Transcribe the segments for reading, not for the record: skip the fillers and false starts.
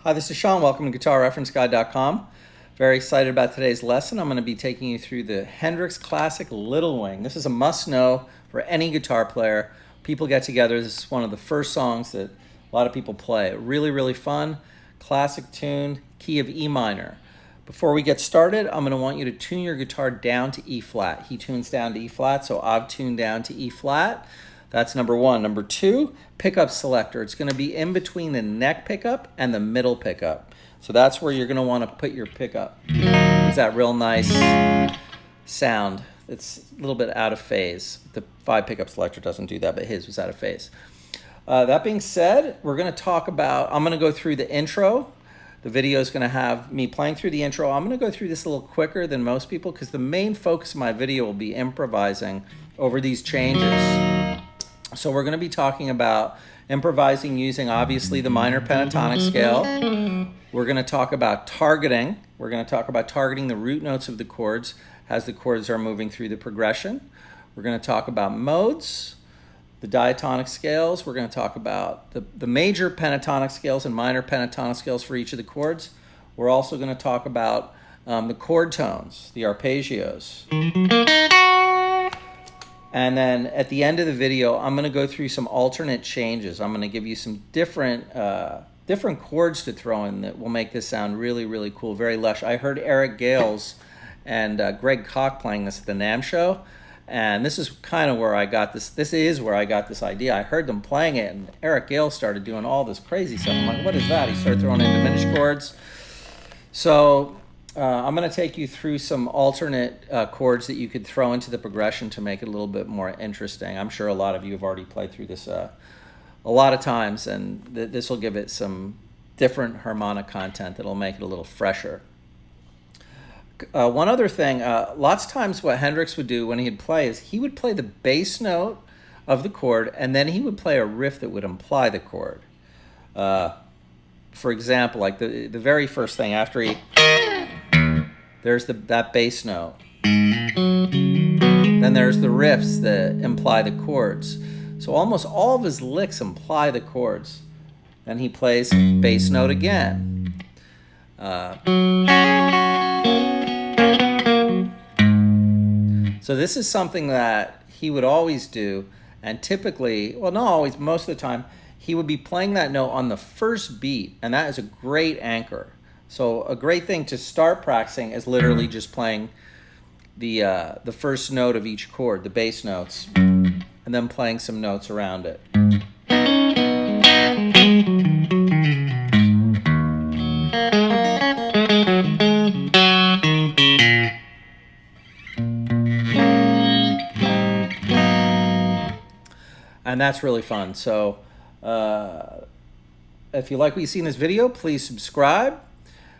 Hi, this is Sean. Welcome to GuitarReferenceGuide.com. Very excited about today's lesson. I'm going to be taking you through the Hendrix classic Little Wing. This is a must-know for any guitar player. People get together. This is one of the first songs that a lot of people play. Really, really fun, classic tune, key of E minor. Before we get started, I'm going to want you to tune your guitar down to E flat. He tunes down to E flat, so I've tuned down to E flat. That's number one. Number two, pickup selector. It's going to be in between the neck pickup and the middle pickup. So that's where you're going to want to put your pickup. It's that real nice sound. It's a little bit out of phase. The 5 pickup selector doesn't do that, but his was out of phase. That being said, we're going to talk about, I'm going to go through the intro. The video is going to have me playing through the intro. I'm going to go through this a little quicker than most people because the main focus of my video will be improvising over these changes. So we're going to be talking about improvising using obviously the minor pentatonic scale. We're going to talk about targeting. We're going to talk about targeting the root notes of the chords as the chords are moving through the progression. We're going to talk about modes, the diatonic scales. We're going to talk about the major pentatonic scales and minor pentatonic scales for each of the chords. We're also going to talk about the chord tones, the arpeggios. And then at the end of the video, I'm going to go through some alternate changes. I'm going to give you some different chords to throw in that will make this sound really, really cool, very lush. I heard Eric Gales and Greg Koch playing this at the NAMM show, and this is kind of where I got this. This is where I got this idea. I heard them playing it, and Eric Gales started doing all this crazy stuff. I'm like, what is that? He started throwing in diminished chords. So I'm going to take you through some alternate chords that you could throw into the progression to make it a little bit more interesting. I'm sure a lot of you have already played through this a lot of times, and this will give it some different harmonic content that will make it a little fresher. One other thing, lots of times what Hendrix would do when he'd play is he would play the bass note of the chord, and then he would play a riff that would imply the chord. For example, like the very first thing after he... There's that bass note. Then there's the riffs that imply the chords. So almost all of his licks imply the chords. Then he plays bass note again. So this is something that he would always do, and typically, well, not always, most of the time, he would be playing that note on the first beat, and that is a great anchor. So a great thing to start practicing is literally just playing the first note of each chord, the bass notes, and then playing some notes around it. And that's really fun. So if you like what you see in this video, please subscribe.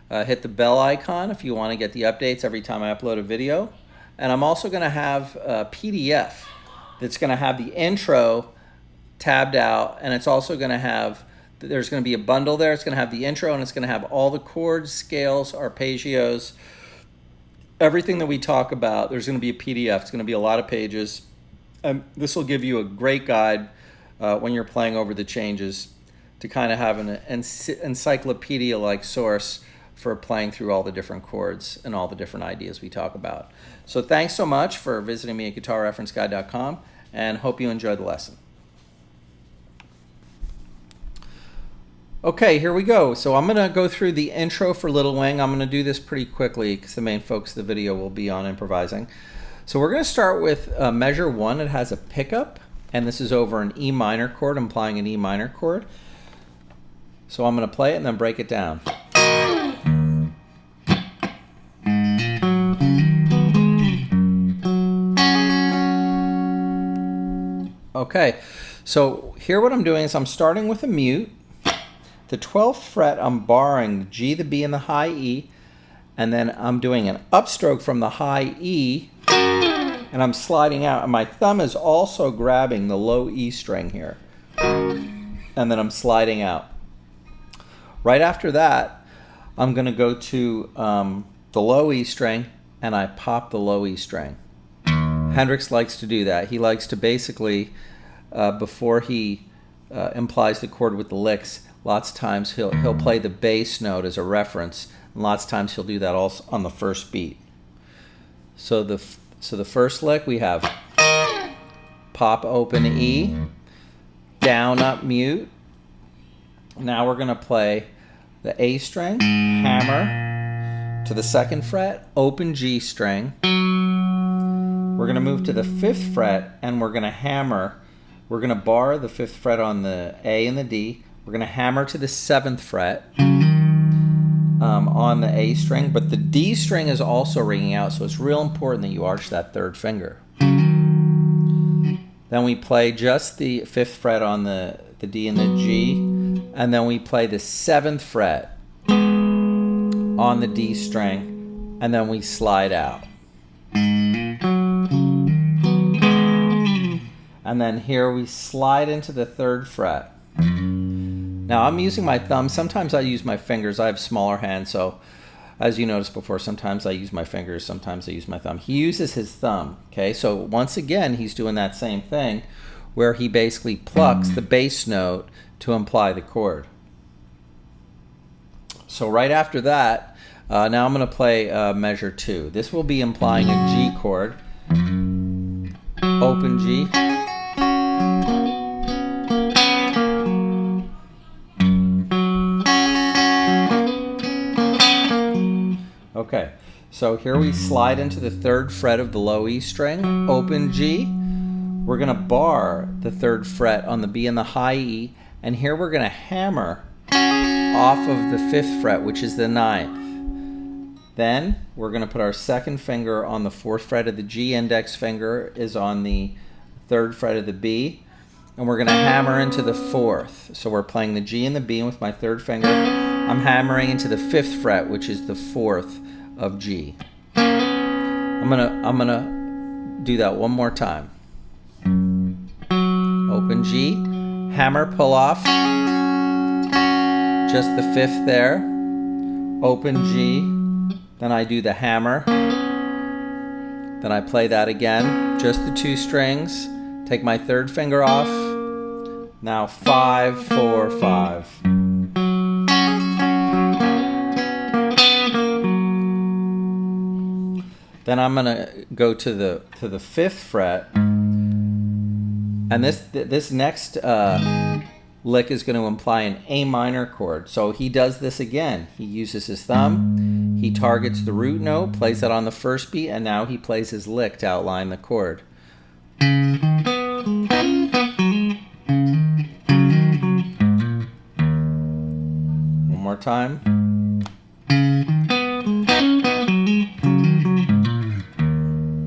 Hit the bell icon if you want to get the updates every time I upload a video. And I'm also going to have a PDF that's going to have the intro tabbed out, and it's also going to have, there's going to be a bundle there. It's going to have the intro, and it's going to have all the chords, scales, arpeggios, everything that we talk about. There's going to be a PDF. It's going to be a lot of pages. This will give you a great guide when you're playing over the changes, to kind of have an encyclopedia-like source for playing through all the different chords and all the different ideas we talk about. So thanks so much for visiting me at guitarreferenceguide.com, and hope you enjoyed the lesson. Okay, here we go. So I'm going to go through the intro for Little Wing. I'm going to do this pretty quickly because the main focus of the video will be on improvising. So we're going to start with measure 1. It has a pickup, and this is over an E minor chord, implying an E minor chord. So I'm going to play it and then break it down. Okay, so here what I'm doing is I'm starting with a mute. The 12th fret, I'm borrowing the G, the B, and the high E, and then I'm doing an upstroke from the high E, and I'm sliding out, and my thumb is also grabbing the low E string here, and then I'm sliding out. Right after that, I'm going to go to the low E string, and I pop the low E string. Hendrix likes to do that. He likes to basically, before he implies the chord with the licks, lots of times he'll play the bass note as a reference, and lots of times he'll do that also on the first beat. So the first lick we have pop open E, down up mute. Now we're going to play the A string, hammer to the 2nd fret, open G string. We're going to move to the 5th fret, and we're going to hammer. We're going to bar the 5th fret on the A and the D. We're going to hammer to the 7th fret on the A string, but the D string is also ringing out, so it's real important that you arch that 3rd finger. Then we play just the 5th fret on the D and the G, and then we play the 7th fret on the D string, and then we slide out. And then here we slide into the 3rd fret. Now I'm using my thumb. Sometimes I use my fingers. I have smaller hands, so as you noticed before, sometimes I use my fingers, sometimes I use my thumb. He uses his thumb, okay? So once again, he's doing that same thing where he basically plucks the bass note to imply the chord. So right after that, now I'm going to play measure 2. This will be implying a G chord. Open G. Okay, so here we slide into the 3rd fret of the low E string, open G. We're going to bar the 3rd fret on the B and the high E, and here we're going to hammer off of the 5th fret, which is the 9th. Then we're going to put our 2nd finger on the 4th fret of the G, index finger is on the 3rd fret of the B, and we're going to hammer into the 4th. So we're playing the G and the B, and with my 3rd finger, I'm hammering into the 5th fret, which is the 4th of G. I'm gonna do that one more time. Open G, hammer, pull off, just the 5th there. Open G, then I do the hammer, then I play that again, just the 2 strings, take my 3rd finger off, now 5, 4, 5. Then I'm going to go to the 5th fret, and this next lick is going to imply an A minor chord. So he does this again. He uses his thumb, he targets the root note, plays that on the first beat, and now he plays his lick to outline the chord. One more time.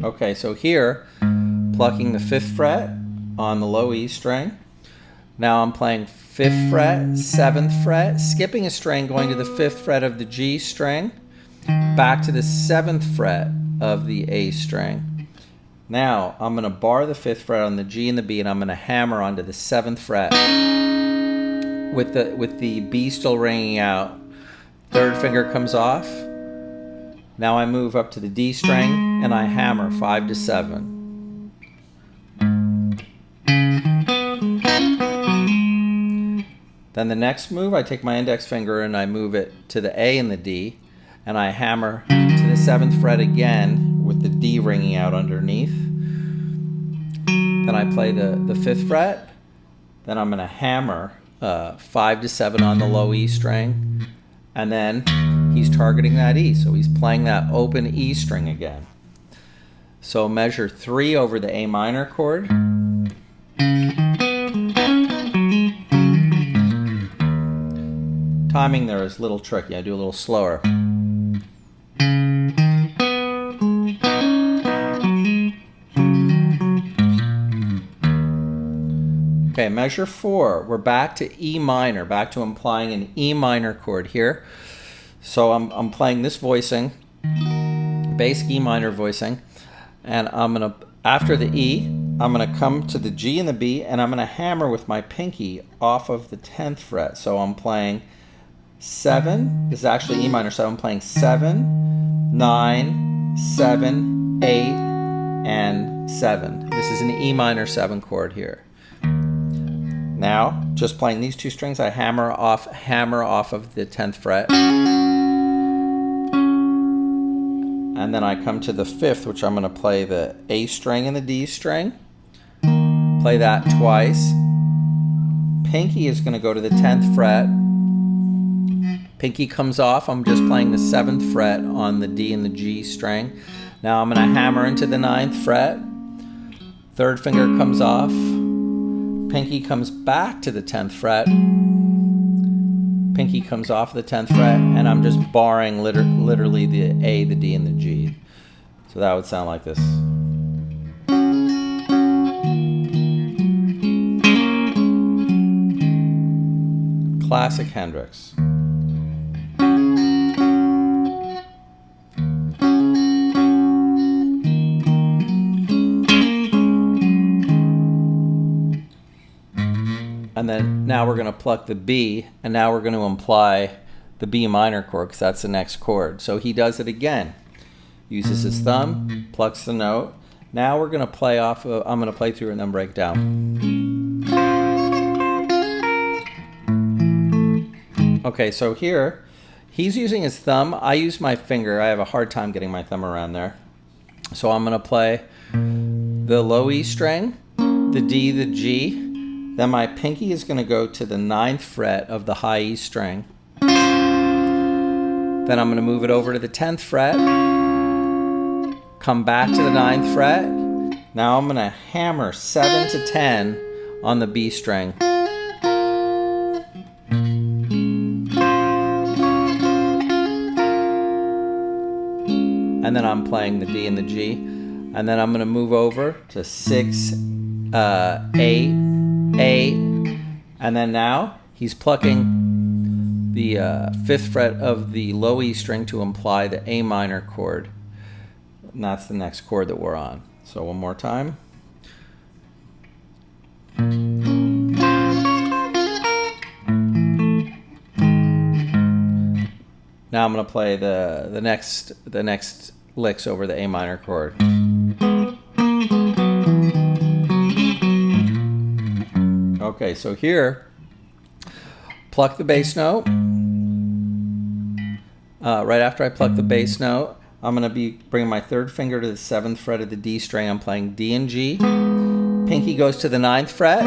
Okay, so here, plucking the 5th fret on the low E string. Now I'm playing 5th fret, 7th fret, skipping a string, going to the 5th fret of the G string, back to the 7th fret of the A string. Now I'm going to bar the 5th fret on the G and the B, and I'm going to hammer onto the 7th fret with the B still ringing out. 3rd finger comes off. Now I move up to the D string and I hammer 5 to 7. Then the next move, I take my index finger and I move it to the A and the D, and I hammer to the 7th fret again with the D ringing out underneath. Then I play the 5th fret. Then I'm going to hammer 5 to 7 on the low E string, and then he's targeting that E, so he's playing that open E string again. So measure 3 over the A minor chord. Timing there is a little tricky. I do a little slower. Okay, measure 4. We're back to E minor, back to implying an E minor chord here. So I'm playing this voicing, basic E minor voicing, and I'm gonna, after the E, I'm gonna come to the G and the B, and I'm gonna hammer with my pinky off of the 10th fret. So I'm playing 7, this is actually E minor, so I'm playing 7, 9, 7, 8, and 7. This is an E minor 7 chord here. Now, just playing these 2 strings, I hammer off of the 10th fret. And then I come to the 5th, which I'm going to play the A string and the D string. Play that twice. Pinky is going to go to the 10th fret. Pinky comes off. I'm just playing the 7th fret on the D and the G string. Now I'm going to hammer into the 9th fret. 3rd finger comes off. Pinky comes back to the 10th fret. Pinky comes off the 10th fret, and I'm just barring literally the A, the D, and the G. So that would sound like this. Classic Hendrix. And then now we're going to pluck the B, and now we're going to imply the B minor chord, because that's the next chord. So he does it again. Uses his thumb, plucks the note. Now we're going to play off of, I'm going to play through and then break down. Okay, so here, he's using his thumb. I use my finger. I have a hard time getting my thumb around there. So I'm going to play the low E string, the D, the G. Then my pinky is going to go to the 9th fret of the high E string. Then I'm going to move it over to the 10th fret. Come back to the 9th fret. Now I'm going to hammer 7 to 10 on the B string. And then I'm playing the D and the G. And then I'm going to move over to 6, 8, 8, and then now he's plucking the 5th fret of the low E string to imply the A minor chord, and that's the next chord that we're on. So one more time. Now I'm going to play the next licks over the A minor chord. Okay, so here, pluck the bass note. Right after I pluck the bass note, I'm going to be bringing my 3rd finger to the 7th fret of the D string. I'm playing D and G. Pinky goes to the 9th fret.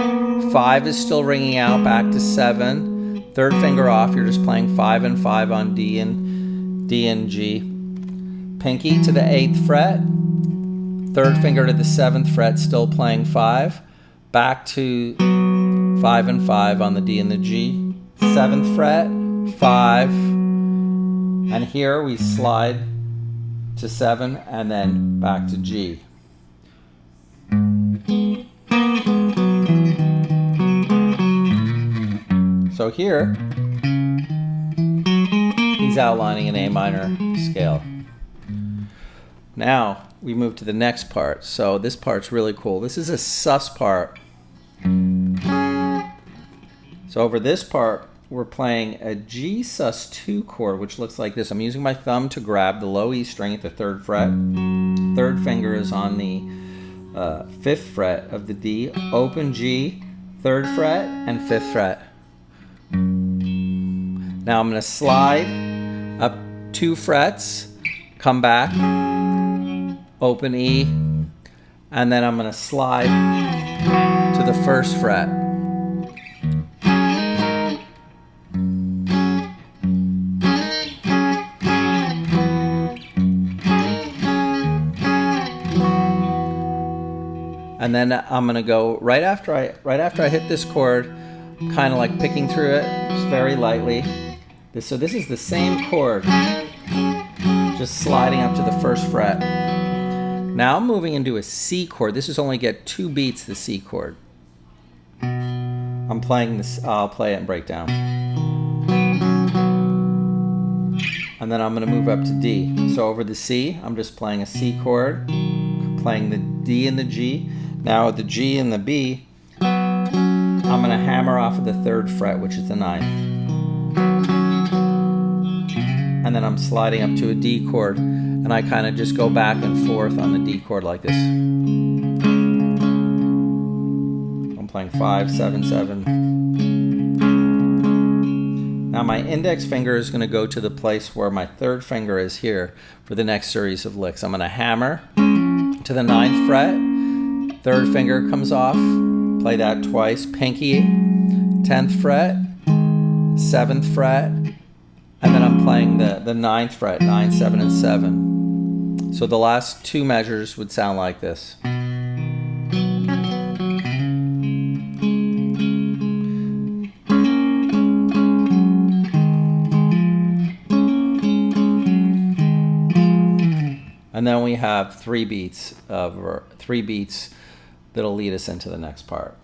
5 is still ringing out, back to 7. 3rd finger off, you're just playing 5 and 5 on D and G. Pinky to the 8th fret. 3rd finger to the 7th fret, still playing 5. Back to 5 and 5 on the D and the G. 7th fret, 5. And here we slide to 7 and then back to G. So here, he's outlining an A minor scale. Now we move to the next part. So this part's really cool. This is a sus part. So over this part, we're playing a G sus2 chord, which looks like this. I'm using my thumb to grab the low E string at the 3rd fret. 3rd finger is on the 5th fret of the D. Open G, 3rd fret, and 5th fret. Now I'm going to slide up 2 frets, come back, open E, and then I'm going to slide to the 1st fret. And then I'm going to go right after I hit this chord, kind of like picking through it just very lightly. So this is the same chord, just sliding up to the 1st fret. Now I'm moving into a C chord. This is only get 2 beats, the C chord. I'm playing this, I'll play it and break down. And then I'm going to move up to D. So over the C, I'm just playing a C chord, playing the D and the G. Now with the G and the B, I'm going to hammer off of the 3rd fret, which is the 9th. And then I'm sliding up to a D chord, and I kind of just go back and forth on the D chord like this. I'm playing 5, 7, 7. Now my index finger is going to go to the place where my 3rd finger is here for the next series of licks. I'm going to hammer to the 9th fret. 3rd finger comes off, play that twice, pinky, 10th fret, 7th fret, and then I'm playing the 9th fret, 9, 7, and 7. So the last 2 measures would sound like this. And then we have 3 beats that'll lead us into the next part.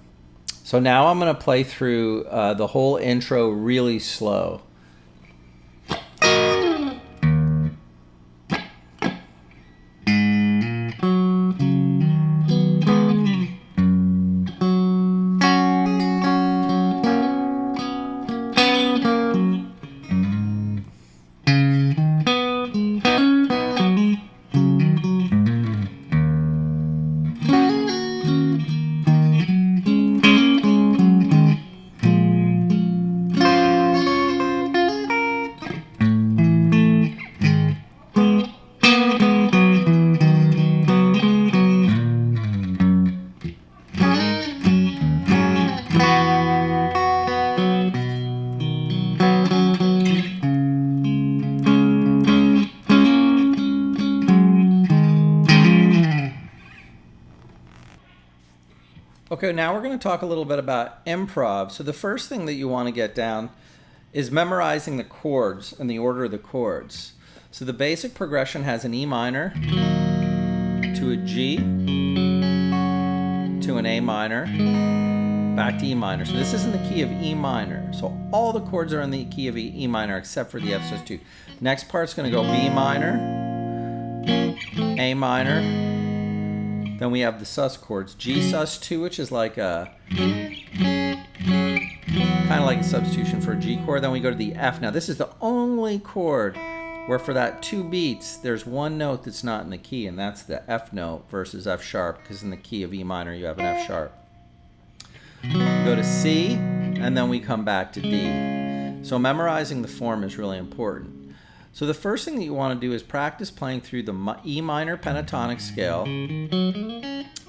So now I'm going to play through the whole intro really slow. Okay, now we're going to talk a little bit about improv. So the first thing that you want to get down is memorizing the chords and the order of the chords. So the basic progression has an E minor to a G to an A minor back to E minor. So this is in the key of E minor. So all the chords are in the key of E minor except for the F sus2. Next part's going to go B minor, A minor. Then we have the sus chords, G sus2, which is like a kind of like a substitution for a G chord. Then we go to the F. Now this is the only chord where for that 2 beats there's 1 note that's not in the key, and that's the F note versus F sharp, because in the key of E minor you have an F sharp. We go to C, and then we come back to D. So memorizing the form is really important. So the first thing that you want to do is practice playing through the E minor pentatonic scale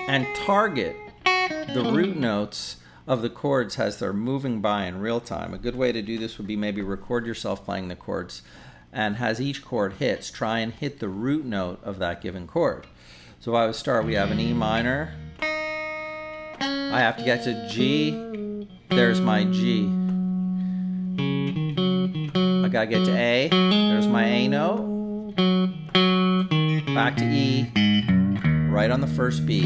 and target the root notes of the chords as they're moving by in real time. A good way to do this would be maybe record yourself playing the chords, and as each chord hits, try and hit the root note of that given chord. So if I would start, we have an E minor. I have to get to G. There's my G. I gotta get to A. There's my A note. Back to E. Right on the first beat.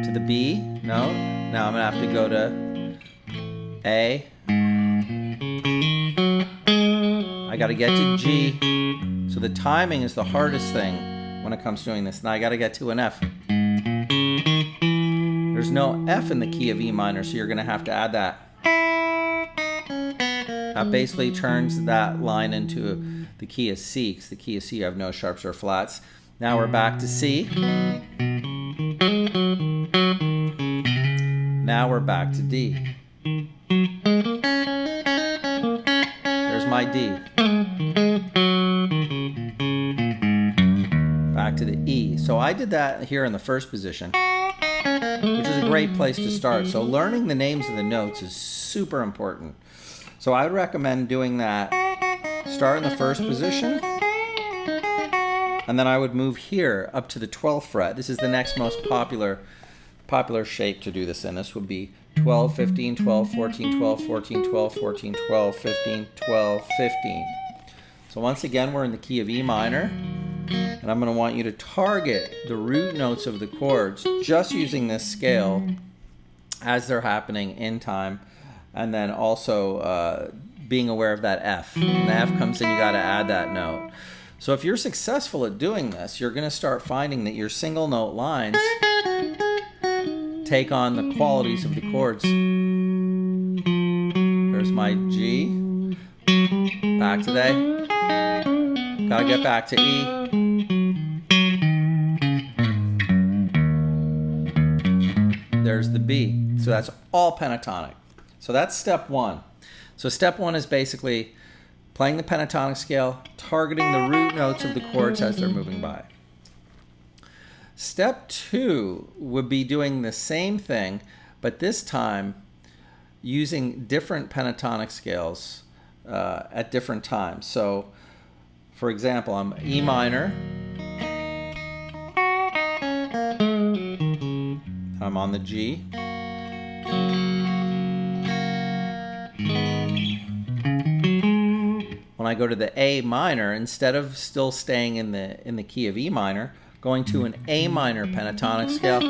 To the B note. Now I'm gonna have to go to A. I gotta get to G. the timing is the hardest thing when it comes to doing this. Now I got to get to an F. There's no F in the key of E minor, so you're going to have to add that. That basically turns that line into the key of C, because the key of C you have no sharps or flats. Now we're back to C. Now we're back to D. There's my D. Back to the E. So I did that here in the first position, which is a great place to start. So learning the names of the notes is super important. So I would recommend doing that. Start in the first position, and then I would move here up to the 12th fret. This is the next most popular shape to do this in. This would be 12, 15, 12, 14, 12, 14, 12, 14, 12, 15, 12, 15. So once again, we're in the key of E minor, and I'm going to want you to target the root notes of the chords just using this scale as they're happening in time, and then also being aware of that F. When the F comes in, you got to add that note. So if you're successful at doing this, you're going to start finding that your single note lines take on the qualities of the chords. There's my G. Back to the A. Got to get back to E. There's the B. So that's all pentatonic. So that's step one. So step one is basically playing the pentatonic scale, targeting the root notes of the chords as they're moving by. Step two would be doing the same thing, but this time using different pentatonic scales at different times. So, for example, I'm E minor. I'm on the G. When I go to the A minor, instead of still staying in the key of E minor, going to an A minor pentatonic scale,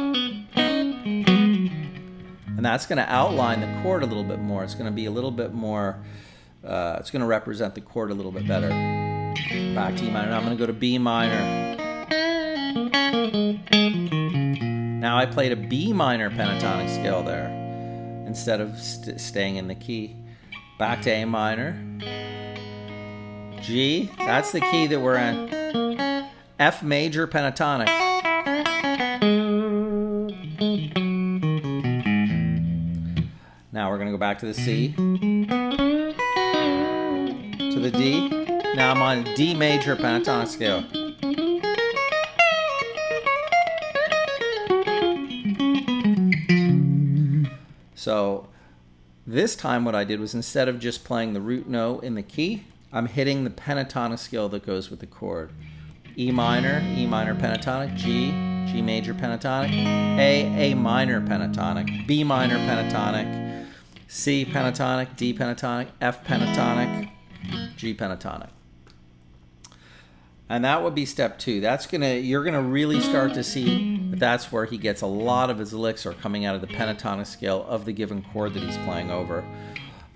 and that's going to outline the chord a little bit more. It's going to be a little bit more, it's going to represent the chord a little bit better. Back to E minor. Now I'm going to go to B minor. Now I played a B minor pentatonic scale there instead of staying in the key. Back to A minor. G, that's the key that we're in. F major pentatonic. Now we're going to go back to the C, to the D. Now I'm on D major pentatonic scale. So this time what I did was, instead of just playing the root note in the key, I'm hitting the pentatonic scale that goes with the chord. E minor pentatonic, G major pentatonic, A minor pentatonic, B minor pentatonic, C pentatonic, D pentatonic, F pentatonic, G pentatonic. And that would be step two. You're gonna really start to see that that's where he gets a lot of his licks are coming out of the pentatonic scale of the given chord that he's playing over.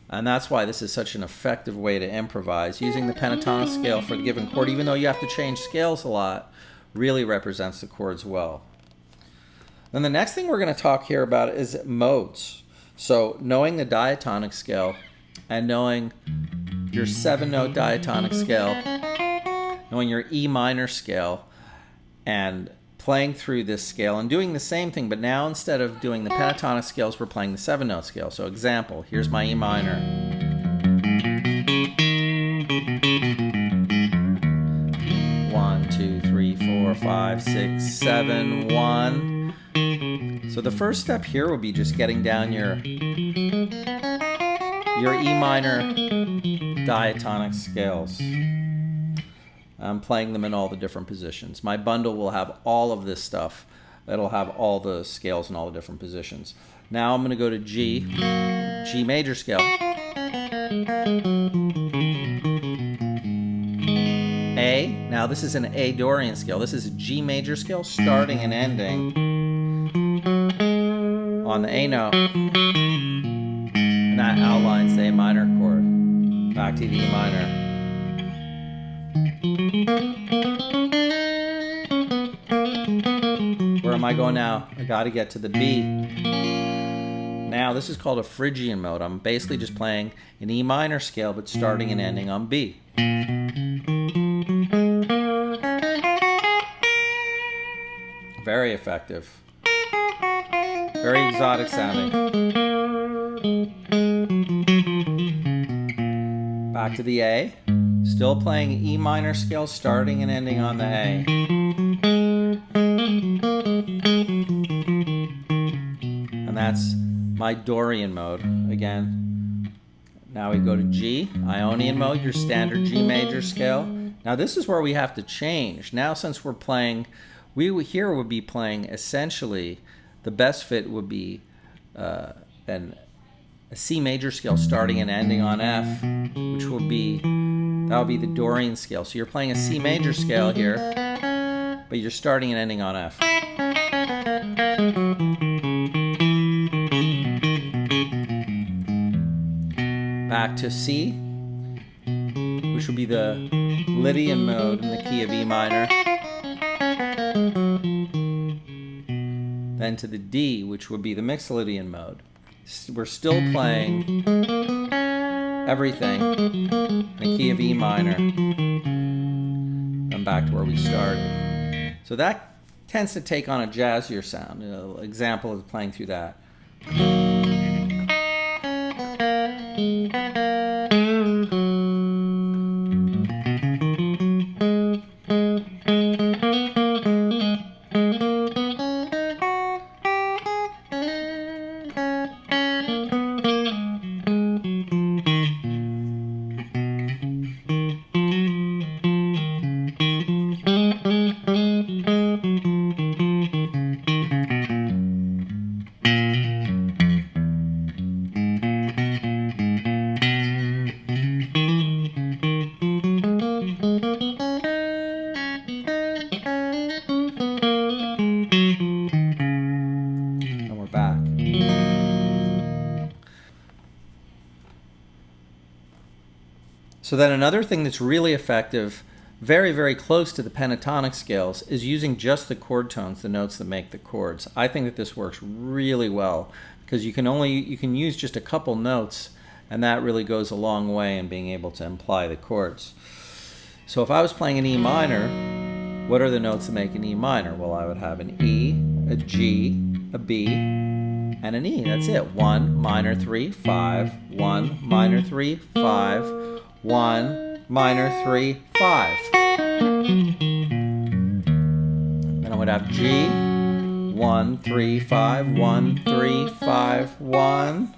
And that's why this is such an effective way to improvise. Using the pentatonic scale for the given chord, even though you have to change scales a lot, really represents the chords well. Then the next thing we're going to talk here about is modes. So knowing the diatonic scale and knowing your 7-note diatonic scale, knowing your E minor scale, and playing through this scale and doing the same thing, but now instead of doing the pentatonic scales, we're playing the 7-note scale. So example, here's my E minor. 1, 2, 3, 4, 5, 6, 7, 1. So the first step here would be just getting down your E minor diatonic scales. I'm playing them in all the different positions. My bundle will have all of this stuff. It'll have all the scales in all the different positions. Now I'm going to go to G major scale. A, now this is an A Dorian scale. This is a G major scale starting and ending on the A note. And that outlines the A minor chord. Back to the E minor. am I going now? I got to get to the B. Now this is called a Phrygian mode. I'm basically just playing an E minor scale but starting and ending on B. Very effective. Very exotic sounding. Back to the A. Still playing E minor scale, starting and ending on the A. And that's my Dorian mode. Again, now we go to G, Ionian mode, your standard G major scale. Now this is where we have to change. Now since we're playing, here would be playing essentially, the best fit would be then a C major scale starting and ending on F, which would be, that would be the Dorian scale. So you're playing a C major scale here, but you're starting and ending on F. Back to C, which would be the Lydian mode in the key of E minor. Then to the D, which would be the Mixolydian mode. We're still playing everything in the key of E minor. And back to where we started. So that tends to take on a jazzier sound. An example of playing through that. So then another thing that's really effective, very, very close to the pentatonic scales, is using just the chord tones, the notes that make the chords. I think that this works really well because you can use just a couple notes, and that really goes a long way in being able to imply the chords. So if I was playing an E minor, what are the notes that make an E minor? Well, I would have an E, a G, a B, and an E. That's it. 1, minor 3, 5, 1, minor 3, 5, 1, minor 3, 5. Then I would have G, 1, 3, 5, 1, 3, 5, 1.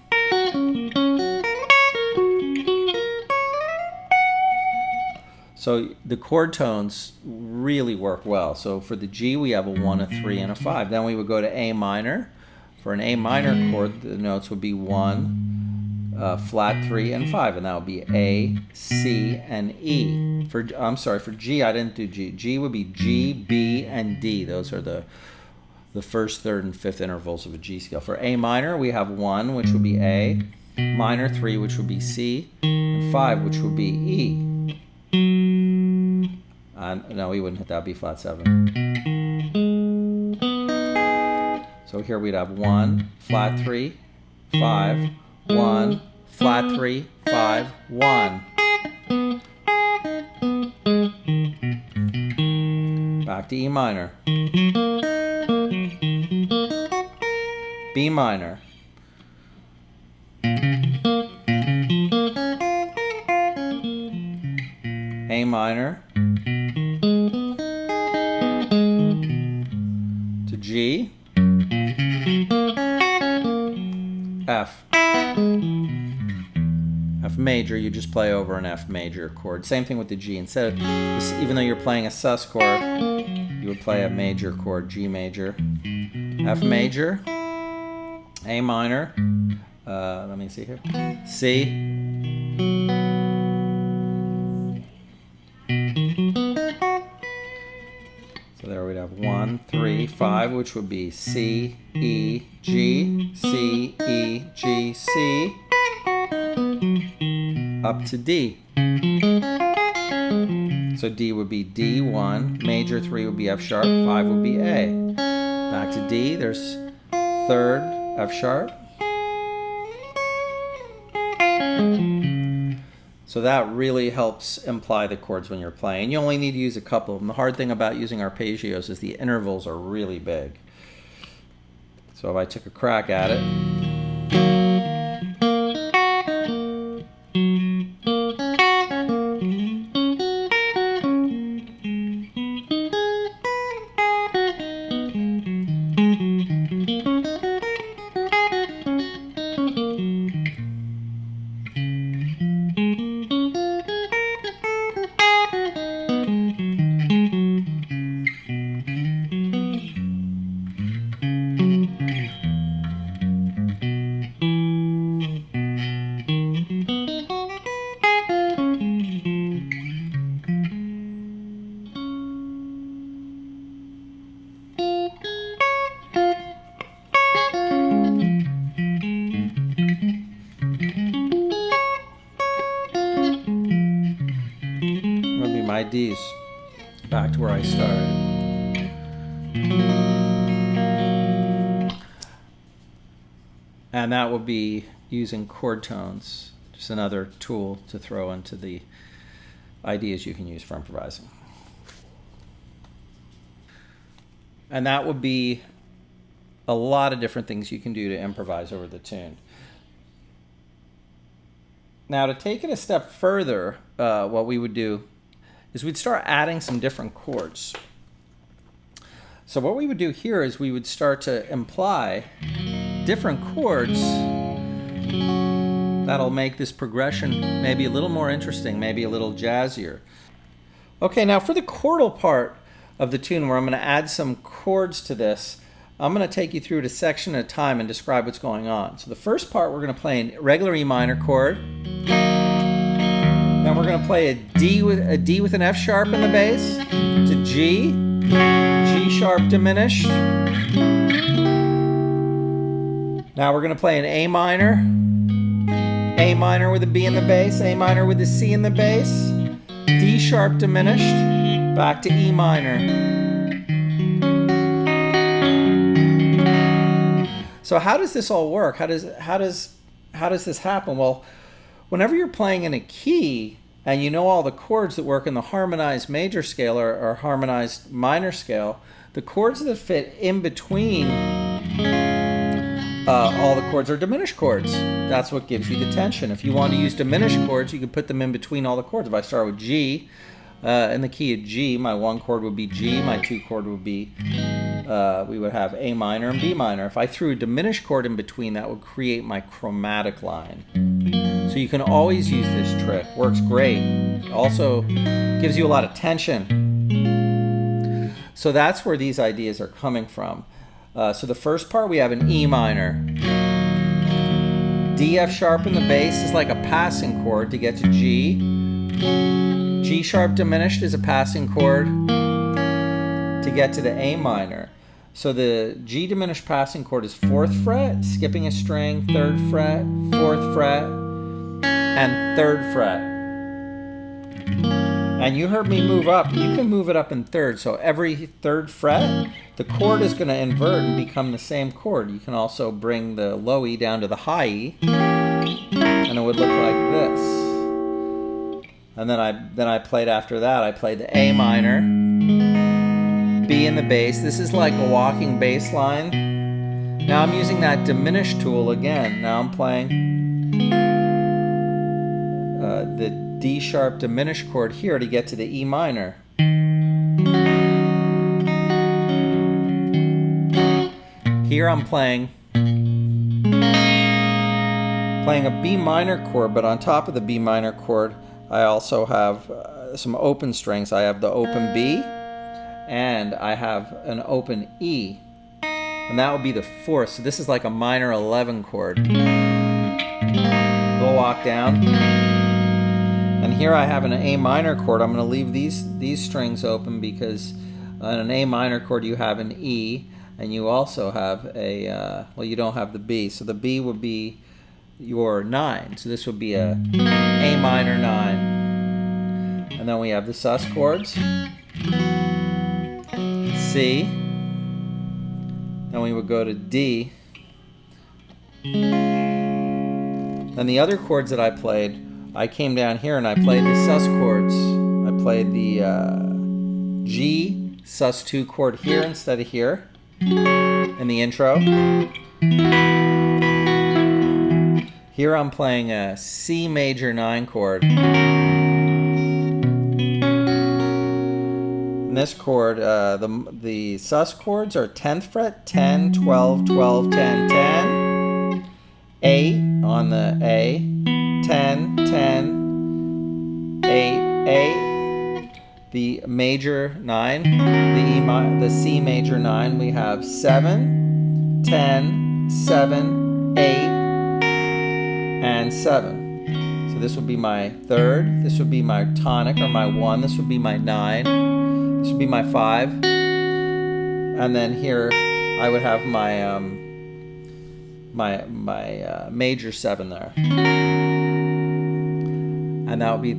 So the chord tones really work well. So for the G, we have a 1, a 3, and a 5. Then we would go to A minor. For an A minor chord, the notes would be 1, flat 3, and 5, and that would be A, C, and E. For G, I didn't do G. G would be G, B, and D. Those are the first, third, and fifth intervals of a G scale. For A minor, we have 1, which would be A, minor 3, which would be C, and 5, which would be E. No, we wouldn't hit that. B flat 7. So here we'd have 1, flat 3, 5, 1, flat 3, 5, 1. Back to E minor. B minor. A minor. To G. F. F major, you just play over an F major chord. Same thing with the G. Instead of this, even though you're playing a sus chord, you would play a major chord, G major, F major, A minor. Let me see here. C. So there we'd have 1, 3, 5, which would be C, E, G, C, E, G, C, up to D. So D would be D1, major 3 would be F sharp, 5 would be A. back to D, there's third, F sharp. So that really helps imply the chords when you're playing. You only need to use a couple of them. The hard thing about using arpeggios is the intervals are really big. So if I took a crack at it, my D's back to where I started. And that would be using chord tones, just another tool to throw into the ideas you can use for improvising. And that would be a lot of different things you can do to improvise over the tune. Now, to take it a step further, what we would do is we'd start adding some different chords. So what we would do here is we would start to imply different chords that'll make this progression maybe a little more interesting, maybe a little jazzier. Okay, now for the chordal part of the tune where I'm going to add some chords to this, I'm going to take you through it a section at a time and describe what's going on. So the first part, we're going to play a regular E minor chord. Then we're going to play a D with an F sharp in the bass, to G, G sharp diminished. Now we're going to play an A minor with a B in the bass, A minor with a C in the bass, D sharp diminished, back to E minor. So how does this all work? How does this happen? Well, whenever you're playing in a key and you know all the chords that work in the harmonized major scale or harmonized minor scale, the chords that fit in between all the chords are diminished chords. That's what gives you the tension. If you want to use diminished chords, you can put them in between all the chords. If I start with G, in the key of G, my one chord would be G, my two chord would be, we would have A minor and B minor. If I threw a diminished chord in between, that would create my chromatic line. So you can always use this trick. Works great. Also gives you a lot of tension. So that's where these ideas are coming from. So the first part, we have an E minor. D, F sharp in the bass is like a passing chord to get to G. G sharp diminished is a passing chord to get to the A minor. So the G diminished passing chord is 4th fret, skipping a string, 3rd fret, 4th fret, and 3rd fret. And you heard me move up. You can move it up in 3rd. So every 3rd fret, the chord is going to invert and become the same chord. You can also bring the low E down to the high E, and it would look like this. And then I played after that. I played the A minor, B in the bass. This is like a walking bass line. Now I'm using that diminished tool again. Now I'm playing the D sharp diminished chord here to get to the E minor. Here I'm playing a B minor chord, but on top of the B minor chord, I also have some open strings. I have the open B, and I have an open E, and that would be the 4th. So this is like a minor 11 chord. We'll walk down, and here I have an A minor chord. I'm going to leave these strings open because on an A minor chord you have an E, and you also have a, well, you don't have the B. So the B would be your 9. So this would be a A minor 9. And then we have the sus chords. C, Then we would go to D. Then the other chords that I played, I came down here and I played the sus chords. I played the G sus2 chord here instead of here in the intro. Here I'm playing a C major 9 chord. In this chord, the sus chords are 10th fret, 10, 12, 12, 10, 10, 8 on the A, 10, 10, 8, 8. The major 9, the C major 9, we have 7, 10, 7, 8, and 7. So this would be my third, this would be my tonic or my 1, this would be my 9. This would be my 5, and then here I would have my major 7 there, and that would be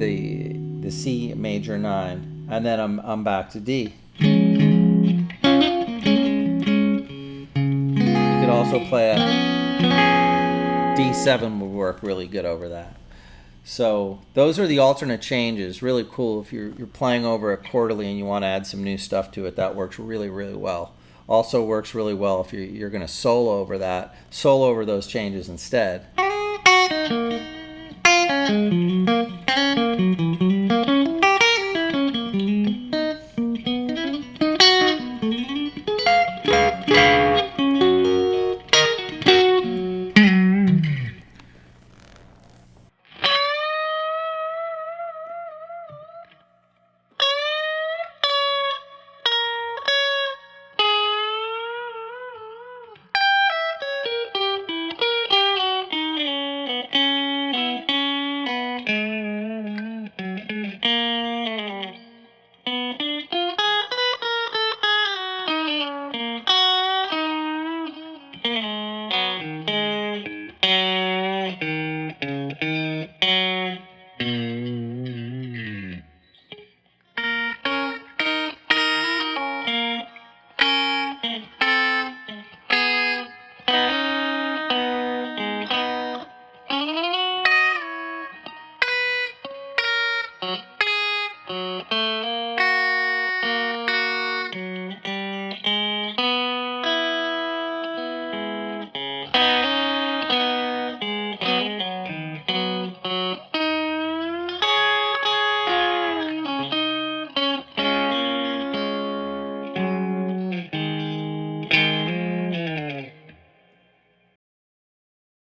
the C major 9, and then I'm back to D. You could also play a D7 would work really good over that. So those are the alternate changes. Really cool if you're playing over a quarterly and you want to add some new stuff to it. That works really, really well. Also works really well if you're going to solo over that. Solo over those changes instead.